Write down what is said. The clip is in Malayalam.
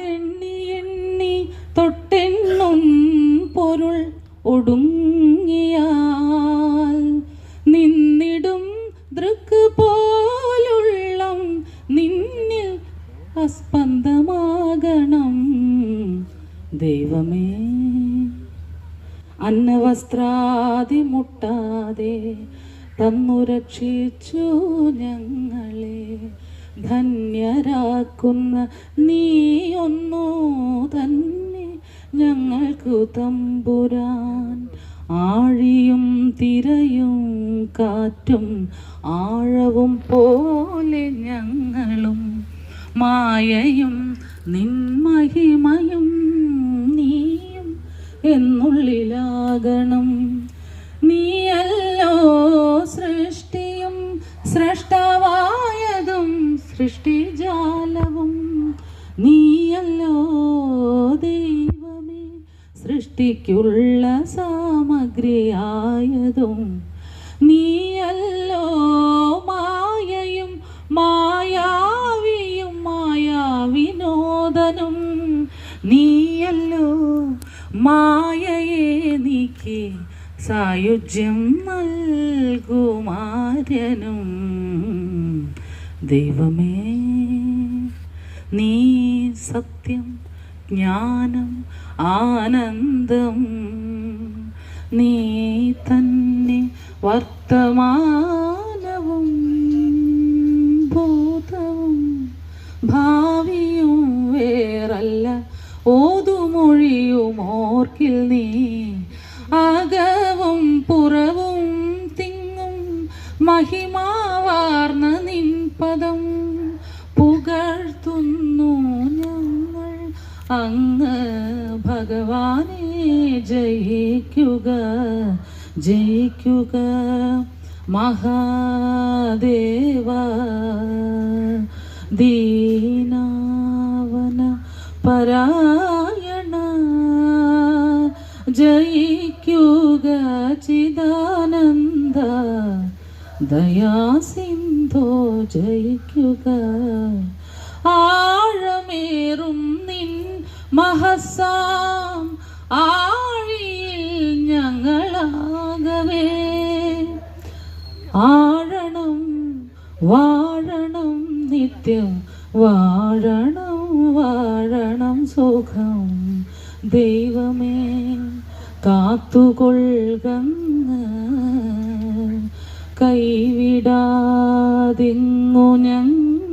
എണ്ണി എണ്ണി തൊട്ടെണ്ണും പൊരുൾ ഒടുങ്ങിയാൽ നിന്നിടും ദൃക്ക് പോലുള്ളം നിന്നിൽ അസ്പന്ദമാകണം ദൈവമേ. അന്നവസ്ത്രാദി മുട്ടാതെ തന്നു രക്ഷിച്ചു ഞങ്ങളെ ധന്യരാക്കുന്ന നീ ഒന്നു തന്നെ ഞങ്ങൾക്കു തമ്പുരാൻ. ആഴിയും തിരയും കാറ്റും ആഴവും പോലെ ഞങ്ങളും മായയും നിൻമഹിമയും നീയും എന്നുള്ളിലാകണം. നീയല്ലോ സൃഷ്ടിയും സ്രഷ്ടാവായതും സൃഷ്ടിജാലവും. നീയല്ലോ ദൈവമേ സൃഷ്ടിക്കുള്ള സാമഗ്രിയായതും. നീയല്ലോ മായയും മായാവിയും മായാവിനോദനും. നീയല്ലോ മായയെ നീക്കി സായുജ്യം നൽകുമാര്യനും ദൈവമേ. നീ സത്യം ജ്ഞാനം ആനന്ദം. നീ തന്നെ വർത്തമാനവും ഭൂതവും ഭാവിയും വേറല്ല ഓതുമൊഴിയും ഓർക്കിൽ നീ. അകവും പുറവും തിങ്ങും മഹിമാവാർന്ന നിൻ പദം പുകഴ്ത്തുന്നു ഞങ്ങൾ അങ്ങ് ഭഗവാനെ. ജയിക്കുക ജയിക്കുക മഹാദേവ. ദീനാവന പരായണ ജയിക്കുക ചിദാനന്ദ. ദയാസിന്ധോ ജയിക്കുക. ആഴമേറും നിൻ മഹസാം ആഴിയിൽ ഞങ്ങളാകവേ ആഴണം വാഴണം നിത്യം വാഴണം വാഴണം സുഖം ദൈവമേ. കാത്തുകൊള്ളുകങ്ങ് കൈവിടാതിങ്ങു ഞങ്ങൾ